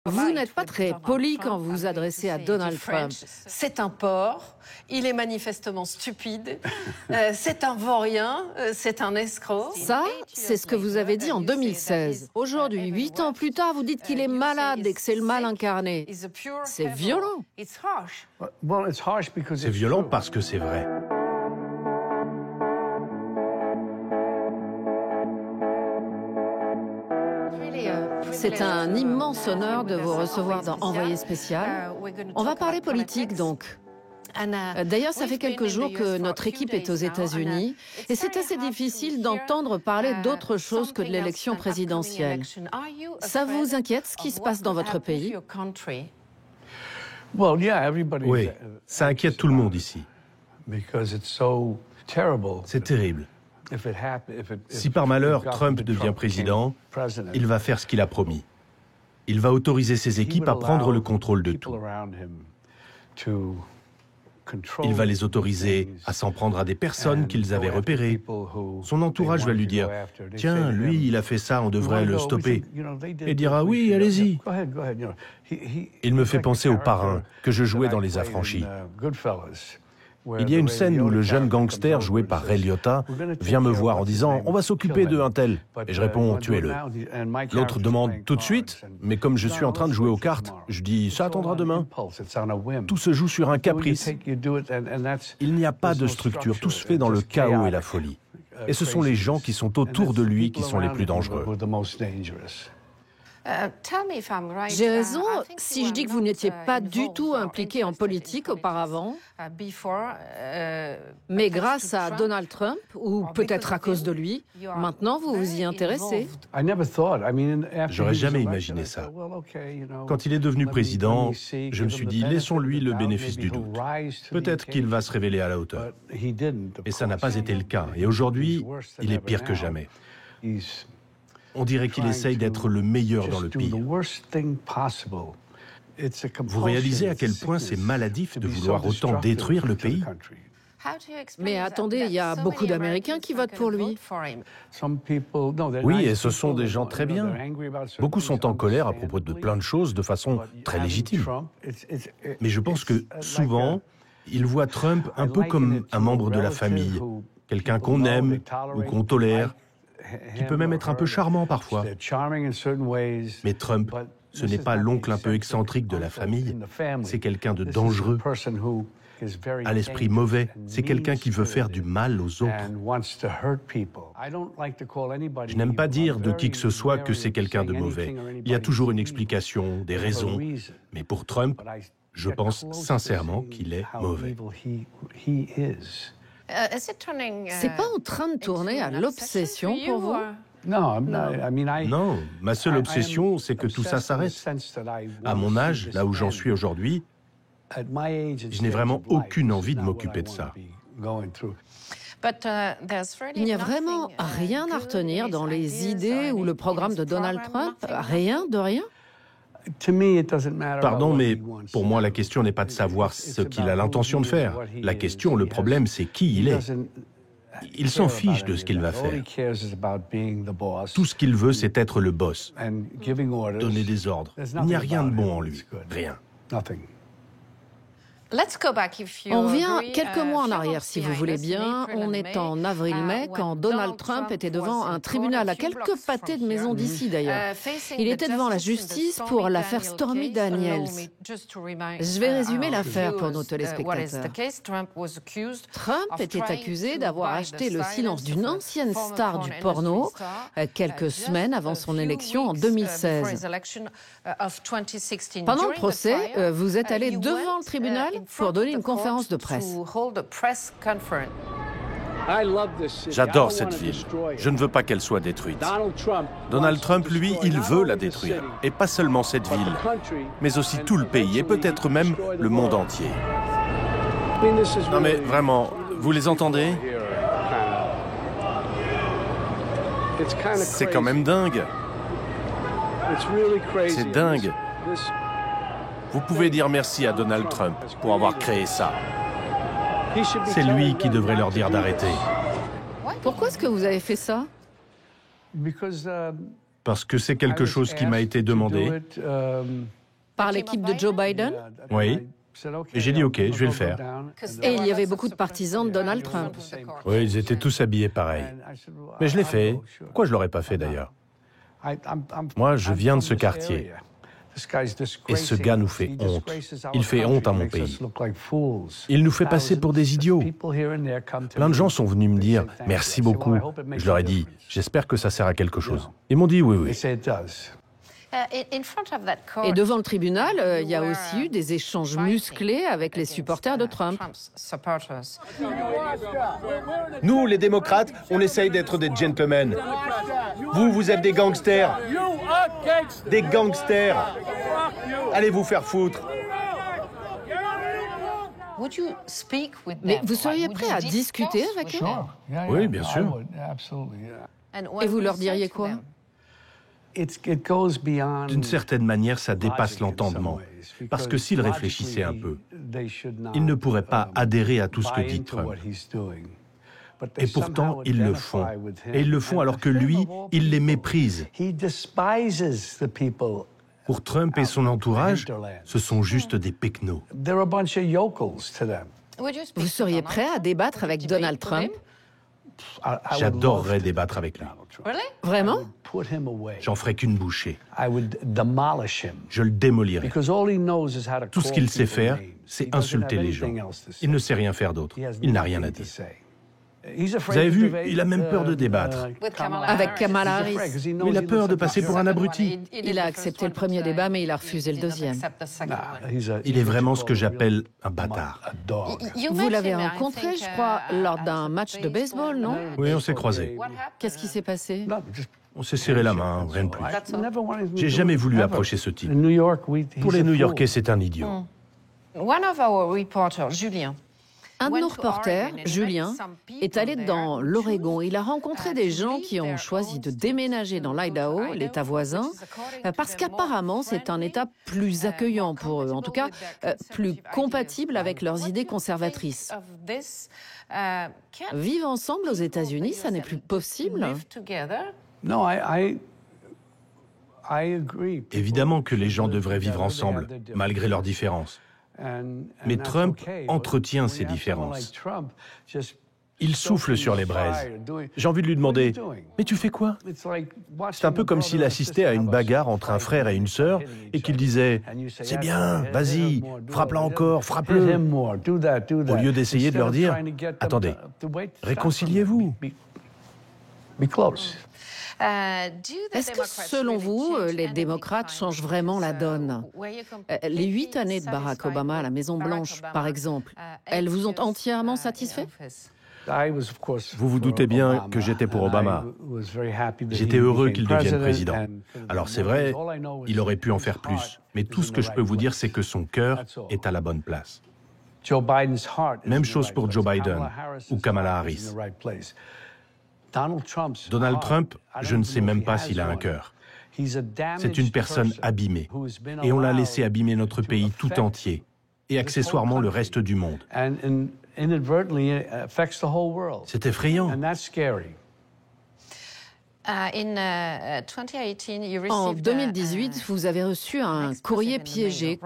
Vous n'êtes pas très poli quand vous vous adressez à Donald Trump. C'est un porc, il est manifestement stupide, c'est un vaurien, c'est un escroc. Ça, c'est ce que vous avez dit en 2016. Aujourd'hui, 8 ans plus tard, vous dites qu'il est malade et que c'est le mal incarné. C'est violent. C'est violent parce que c'est vrai. C'est un immense honneur de vous recevoir dans Envoyé spécial. On va parler politique donc. D'ailleurs, ça fait quelques jours que notre équipe est aux États-Unis et c'est assez difficile d'entendre parler d'autre chose que de l'élection présidentielle. Ça vous inquiète ce qui se passe dans votre pays? Oui, ça inquiète tout le monde ici. C'est terrible. Si par malheur Trump devient président, il va faire ce qu'il a promis. Il va autoriser ses équipes à prendre le contrôle de tout. Il va les autoriser à s'en prendre à des personnes qu'ils avaient repérées. Son entourage va lui dire « Tiens, lui, il a fait ça, on devrait le stopper. » Et dira « Oui, allez-y. » Il me fait penser au Parrain que je jouais dans Les Affranchis. Il y a une scène où le jeune gangster joué par Ray Liotta vient me voir en disant « On va s'occuper d'un tel. » Et je réponds « Tuez-le. » L'autre demande « Tout de suite ?» Mais comme je suis en train de jouer aux cartes, je dis « Ça attendra demain. » Tout se joue sur un caprice. Il n'y a pas de structure, tout se fait dans le chaos et la folie. Et ce sont les gens qui sont autour de lui qui sont les plus dangereux. J'ai raison si je dis que vous n'étiez pas du tout impliqué en politique auparavant, mais grâce à Donald Trump, ou peut-être à cause de lui, maintenant vous vous y intéressez. J'aurais jamais imaginé ça. Quand il est devenu président, je me suis dit, laissons-lui le bénéfice du doute. Peut-être qu'il va se révéler à la hauteur. Et ça n'a pas été le cas. Et aujourd'hui, il est pire que jamais. On dirait qu'il essaye d'être le meilleur dans le pire. Vous réalisez à quel point c'est maladif de vouloir autant détruire le pays? Mais attendez, il y a beaucoup d'Américains qui votent pour lui. Oui, et ce sont des gens très bien. Beaucoup sont en colère à propos de plein de choses de façon très légitime. Mais je pense que souvent, ils voient Trump un peu comme un membre de la famille, quelqu'un qu'on aime ou qu'on tolère, qui peut même être un peu charmant parfois. Mais Trump, ce n'est pas l'oncle un peu excentrique de la famille, c'est quelqu'un de dangereux, à l'esprit mauvais, c'est quelqu'un qui veut faire du mal aux autres. Je n'aime pas dire de qui que ce soit que c'est quelqu'un de mauvais. Il y a toujours une explication, des raisons. Mais pour Trump, je pense sincèrement qu'il est mauvais. C'est pas en train de tourner à l'obsession pour vous? Non, ma seule obsession, c'est que tout ça s'arrête. À mon âge, là où j'en suis aujourd'hui, je n'ai vraiment aucune envie de m'occuper de ça. Il n'y a vraiment rien à retenir dans les idées ou le programme de Donald Trump? Rien de rien? Pardon, mais pour moi, la question n'est pas de savoir ce qu'il a l'intention de faire. La question, le problème, c'est qui il est. Il s'en fiche de ce qu'il va faire. Tout ce qu'il veut, c'est être le boss, donner des ordres. Il n'y a rien de bon en lui, rien. On vient quelques mois en arrière, si vous voulez bien. On est en avril-mai, quand Donald Trump était devant un tribunal à quelques pâtés de maison d'ici, d'ailleurs. Il était devant la justice pour l'affaire Stormy Daniels. Je vais résumer l'affaire pour nos téléspectateurs. Trump était accusé d'avoir acheté le silence d'une ancienne star du porno quelques semaines avant son élection en 2016. Pendant le procès, vous êtes allé devant le tribunal pour donner une conférence de presse. J'adore cette ville. Je ne veux pas qu'elle soit détruite. Donald Trump, lui, il veut la détruire. Et pas seulement cette ville, mais aussi tout le pays et peut-être même le monde entier. Non mais vraiment, vous les entendez? C'est quand même dingue. C'est dingue. Vous pouvez dire merci à Donald Trump pour avoir créé ça. C'est lui qui devrait leur dire d'arrêter. Pourquoi est-ce que vous avez fait ça? Parce que c'est quelque chose qui m'a été demandé. Par l'équipe de Joe Biden? Oui. Et j'ai dit OK, je vais le faire. Et il y avait beaucoup de partisans de Donald Trump. Oui, ils étaient tous habillés pareil. Mais je l'ai fait. Pourquoi je l'aurais pas fait d'ailleurs? Moi, je viens de ce quartier. Et ce gars nous fait honte. Il fait honte à mon pays. Il nous fait passer pour des idiots. Plein de gens sont venus me dire « Merci beaucoup ». Je leur ai dit « J'espère que ça sert à quelque chose ». Ils m'ont dit « Oui, oui ». Et devant le tribunal, il y a aussi eu des échanges musclés avec les supporters de Trump. Nous, les démocrates, on essaye d'être des gentlemen. Vous, vous êtes des gangsters. Des gangsters. Allez vous faire foutre. Mais vous seriez prêt à discuter avec eux? Oui, bien sûr. Et vous leur diriez quoi? D'une certaine manière, ça dépasse l'entendement. Parce que s'ils réfléchissaient un peu, ils ne pourraient pas adhérer à tout ce que dit Trump. Et pourtant, ils le font. Et ils le font alors que lui, il les méprise. Pour Trump et son entourage, ce sont juste des pecnos. Vous seriez prêt à débattre avec Donald Trump? J'adorerais débattre avec lui. Vraiment? J'en ferai qu'une bouchée. Je le démolirai. Tout ce qu'il sait faire, c'est insulter les gens. Il ne sait rien faire d'autre. Il n'a rien à dire. Vous avez vu, il a même peur de débattre. Avec Kamala Harris. Il a peur de passer pour un abruti. Il a accepté le premier débat, mais il a refusé le deuxième. Il est vraiment ce que j'appelle un bâtard. Vous l'avez rencontré, je crois, lors d'un match de baseball, non? Oui, on s'est croisés. Qu'est-ce qui s'est passé? On s'est serré la main, rien de plus. J'ai jamais voulu approcher ce type. Pour les New-Yorkais, c'est un idiot. Un de nos reporters, Julien, est allé dans l'Oregon. Il a rencontré des gens qui ont choisi de déménager dans l'Idaho, l'État voisin, parce qu'apparemment c'est un État plus accueillant pour eux, en tout cas plus compatible avec leurs idées conservatrices. Vivre ensemble aux États-Unis, ça n'est plus possible? Évidemment que les gens devraient vivre ensemble, malgré leurs différences. Mais Trump entretient ces différences. Il souffle sur les braises. J'ai envie de lui demander « Mais tu fais quoi ?» C'est un peu comme s'il assistait à une bagarre entre un frère et une sœur et qu'il disait « C'est bien, vas-y, frappe-la encore, frappe-le » au lieu d'essayer de leur dire « Attendez, réconciliez-vous ». Est-ce que, selon vous, les démocrates changent vraiment la donne? Les 8 années de Barack Obama à la Maison-Blanche, par exemple, elles vous ont entièrement satisfait? Vous vous doutez bien que j'étais pour Obama. J'étais heureux qu'il devienne président. Alors c'est vrai, il aurait pu en faire plus. Mais tout ce que je peux vous dire, c'est que son cœur est à la bonne place. Même chose pour Joe Biden ou Kamala Harris. Donald Trump, je ne sais même pas s'il a un cœur. C'est une personne abîmée. Et on l'a laissé abîmer notre pays tout entier. Et accessoirement le reste du monde. C'est effrayant. En 2018, vous avez reçu un courrier piégé.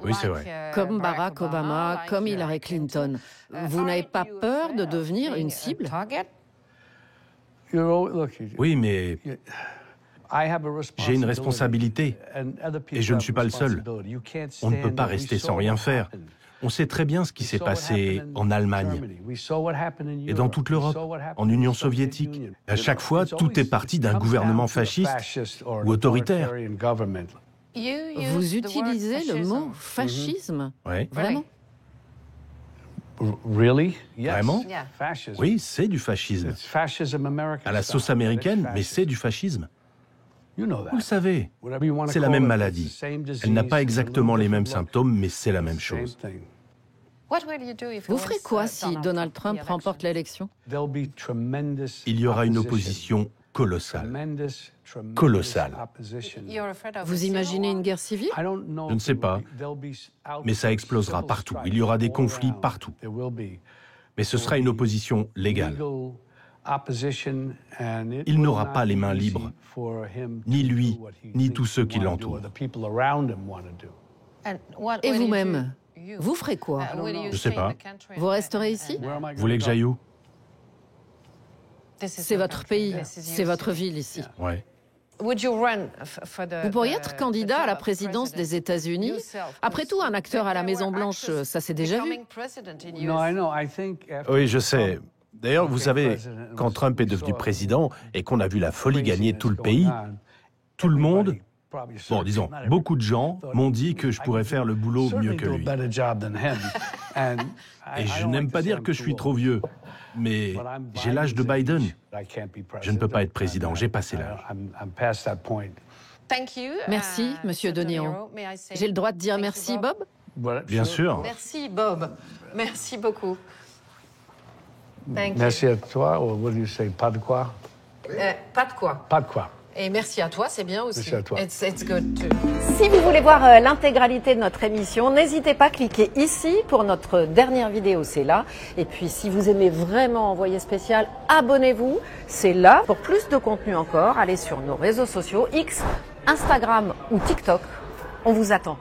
Oui, c'est vrai. Comme Barack Obama, comme Hillary Clinton. Vous n'avez pas peur de devenir une cible? Oui, mais j'ai une responsabilité et je ne suis pas le seul. On ne peut pas rester sans rien faire. On sait très bien ce qui s'est passé en Allemagne et dans toute l'Europe, en Union soviétique. À chaque fois, tout est parti d'un gouvernement fasciste ou autoritaire. Vous utilisez le mot fascisme? Oui. Vraiment? Vraiment? Oui, c'est du fascisme. À la sauce américaine, mais c'est du fascisme. Vous le savez, c'est la même maladie. Elle n'a pas exactement les mêmes symptômes, mais c'est la même chose. Vous ferez quoi si Donald Trump remporte l'élection? Il y aura une opposition colossale. Colossale. Vous imaginez une guerre civile? Je ne sais pas, mais ça explosera partout. Il y aura des conflits partout. Mais ce sera une opposition légale. Il n'aura pas les mains libres, ni lui, ni tous ceux qui l'entourent. Et vous-même, vous ferez quoi? Je ne sais pas. Vous resterez ici? Vous voulez que j'aille où? C'est votre pays, c'est votre ville ici. Ouais. Vous pourriez être candidat à la présidence des États-Unis? Après tout, un acteur à la Maison-Blanche, ça s'est déjà vu. Oui, je sais. D'ailleurs, vous savez, quand Trump est devenu président et qu'on a vu la folie gagner tout le pays, tout le monde, bon, disons, beaucoup de gens m'ont dit que je pourrais faire le boulot mieux que lui. Et je n'aime pas dire que je suis trop vieux, mais j'ai l'âge de Biden. Je ne peux pas être président, j'ai passé l'âge. Merci, Monsieur De Niro. J'ai le droit de dire merci, Bob? Bien sûr. Merci, Bob. Merci beaucoup. Merci à toi, ou pas de quoi? Pas de quoi. Pas de quoi. Et merci à toi, c'est bien aussi. Merci à toi. It's good too. Si vous voulez voir l'intégralité de notre émission, n'hésitez pas à cliquer ici pour notre dernière vidéo, c'est là. Et puis si vous aimez vraiment Envoyé spécial, abonnez-vous, c'est là. Pour plus de contenu encore, allez sur nos réseaux sociaux, X, Instagram ou TikTok. On vous attend.